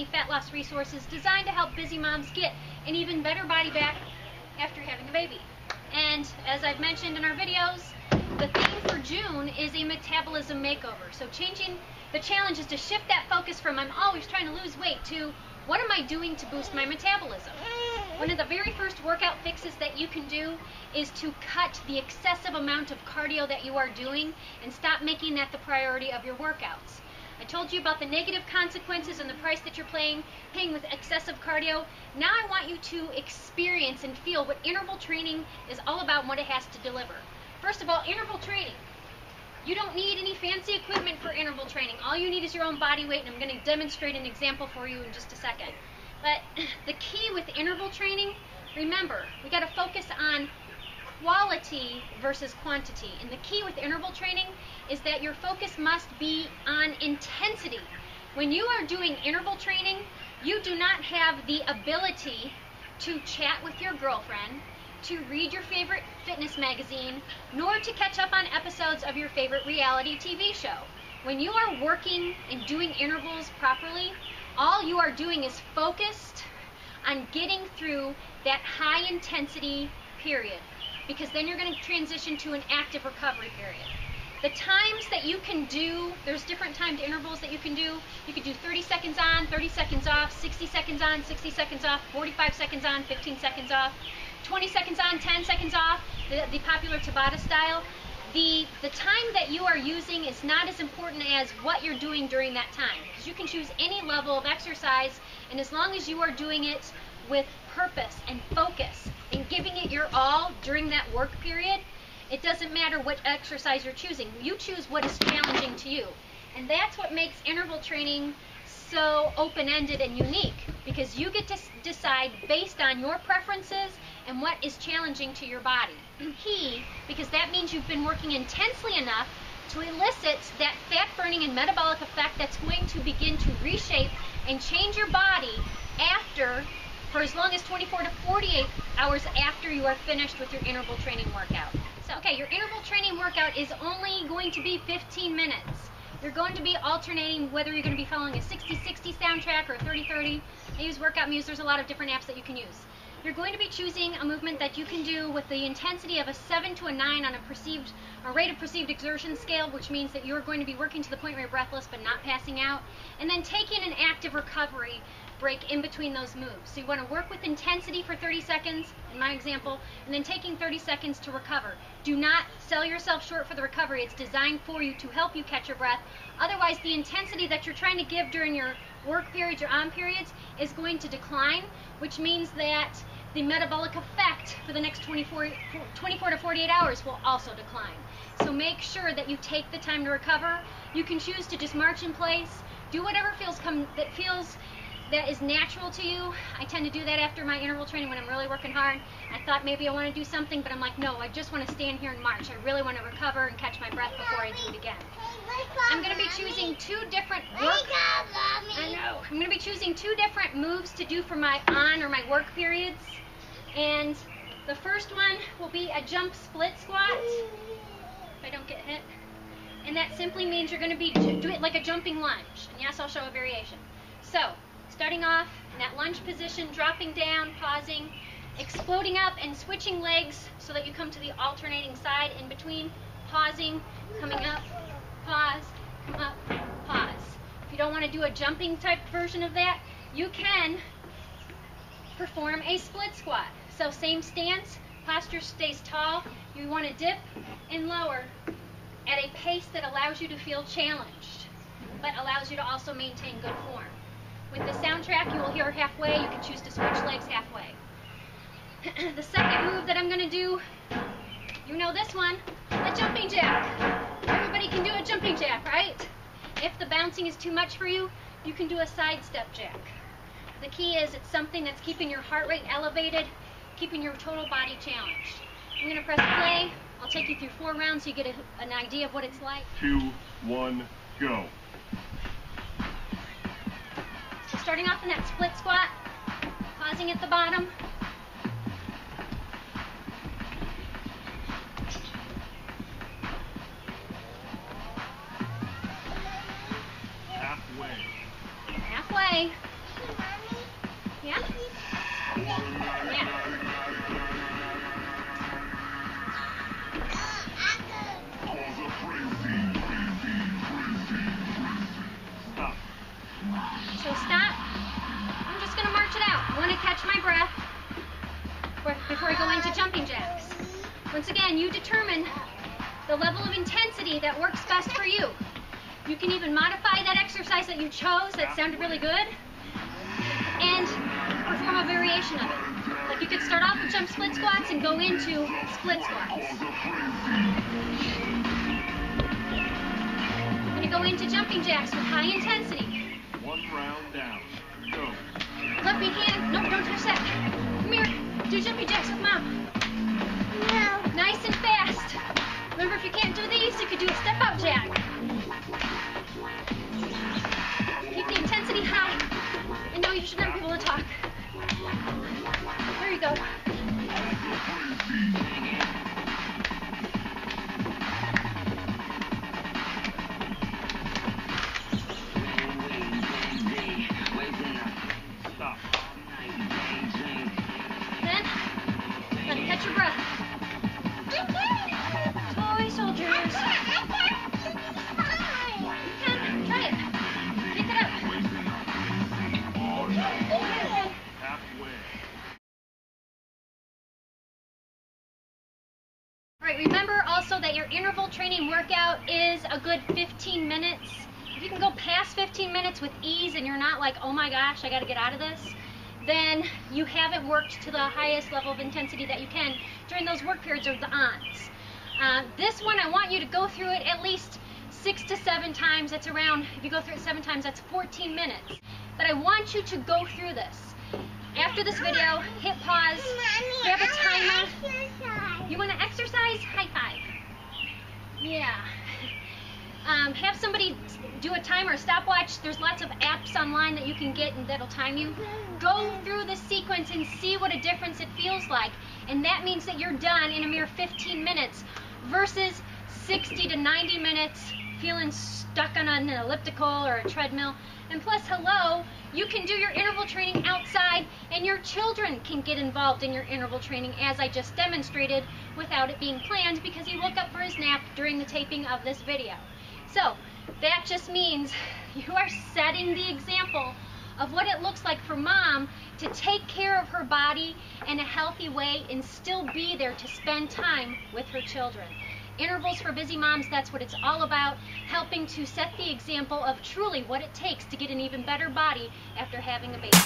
many fat loss resources designed to help busy moms get an even better body back after having a baby. And as I've mentioned in our videos, the theme for June is a metabolism makeover. So the challenge is to shift that focus from I'm always trying to lose weight to what am I doing to boost my metabolism? One of the very first workout fixes that you can do is to cut the excessive amount of cardio that you are doing and stop making that the priority of your workouts. I told you about the negative consequences and the price that you're paying with excessive cardio. Now I want you to experience and feel what interval training is all about and what it has to deliver. First of all, interval training. You don't need any fancy equipment for interval training. All you need is your own body weight, and I'm going to demonstrate an example for you in just a second. But the key with interval training, remember, we got to focus on quality versus quantity. And the key with interval training is that your focus must be on intensity. When you are doing interval training, you do not have the ability to chat with your girlfriend, to read your favorite fitness magazine, nor to catch up on episodes of your favorite reality TV show. When you are working and doing intervals properly, all you are doing is focused on getting through that high intensity period, because then you're going to transition to an active recovery period. The times that you can do, there's different timed intervals that you can do. You can do 30 seconds on, 30 seconds off, 60 seconds on, 60 seconds off, 45 seconds on, 15 seconds off, 20 seconds on, 10 seconds off, the popular Tabata style. The time that you are using is not as important as what you're doing during that time, because you can choose any level of exercise, and as long as you are doing it with purpose and focus and giving it your all during that work period, it doesn't matter what exercise you're choosing. You choose what is challenging to you. And that's what makes interval training so open-ended and unique, because you get to decide based on your preferences and what is challenging to your body. Key, because that means you've been working intensely enough to elicit that fat-burning and metabolic effect that's going to begin to reshape and change your body for as long as 24 to 48 hours after you are finished with your interval training workout. So, okay, your interval training workout is only going to be 15 minutes. You're going to be alternating whether you're going to be following a 60-60 soundtrack or a 30-30. I use Workout Muse. There's a lot of different apps that you can use. You're going to be choosing a movement that you can do with the intensity of a 7 to a 9 on a rate of perceived exertion scale, which means that you're going to be working to the point where you're breathless but not passing out, and then taking an active recovery break in between those moves. So you want to work with intensity for 30 seconds, in my example, and then taking 30 seconds to recover. Do not sell yourself short for the recovery. It's designed for you to help you catch your breath. Otherwise, the intensity that you're trying to give during your work periods, your on periods, is going to decline, which means that the metabolic effect for the next 24 to 48 hours will also decline. So make sure that you take the time to recover. You can choose to just march in place, do whatever that is natural to you. I tend to do that after my interval training when I'm really working hard. I thought maybe I want to do something, but I'm like, no, I just want to stand here and march. I really want to recover and catch my breath before I do it again. I'm going to be choosing two different moves to do for my on or my work periods. And the first one will be a jump split squat, if I don't get hit. And that simply means you're going to be do it like a jumping lunge. And yes, I'll show a variation. So, starting off in that lunge position, dropping down, pausing, exploding up and switching legs so that you come to the alternating side in between, pausing, coming up, pause, come up, pause. If you don't want to do a jumping type version of that, you can perform a split squat. So same stance, posture stays tall. You want to dip and lower at a pace that allows you to feel challenged, but allows you to also maintain good form. With the soundtrack, you will hear halfway. You can choose to switch legs halfway. The second move that I'm going to do, you know this one, a jumping jack. Everybody can do a jumping jack, right? If the bouncing is too much for you, you can do a side step jack. The key is it's something that's keeping your heart rate elevated, keeping your total body challenged. I'm going to press play. I'll take you through 4 rounds so you get an idea of what it's like. 2, 1, go. So starting off in that split squat, pausing at the bottom. Halfway. Halfway. Once again, you determine the level of intensity that works best for you. You can even modify that exercise that you chose that sounded really good and perform a variation of it. Like you could start off with jump split squats and go into split squats. You're going to go into jumping jacks with high intensity. 1 round down. Go. Left me hand. No, don't touch that. Come here. Do jumping jacks with mom. No. Nice and fast. Remember, if you can't do these, you could do a step up jack. Keep the intensity high. And no, you should not be able to talk. There you go. Stop. Then, let it catch your breath. Toy soldiers. Try it. Pick it up. Halfway. Alright, remember also that your interval training workout is a good 15 minutes. If you can go past 15 minutes with ease and you're not like, oh my gosh, I gotta get out of this, then you haven't worked to the highest level of intensity that you can during those work periods or the ons. This one, I want you to go through it at least 6 to 7 times. That's around, if you go through it 7 times, that's 14 minutes. But I want you to go through this. After this video, hit pause, grab a timer. You want to exercise? High five. Yeah. Have somebody do a timer, a stopwatch. There's lots of apps online that you can get and that'll time you. Go through the sequence and see what a difference it feels like. And that means that you're done in a mere 15 minutes versus 60 to 90 minutes feeling stuck on an elliptical or a treadmill. And plus, hello, you can do your interval training outside and your children can get involved in your interval training as I just demonstrated without it being planned because he woke up for his nap during the taping of this video. So that just means you are setting the example of what it looks like for mom to take care of her body in a healthy way and still be there to spend time with her children. Intervals for Busy Moms, that's what it's all about, helping to set the example of truly what it takes to get an even better body after having a baby.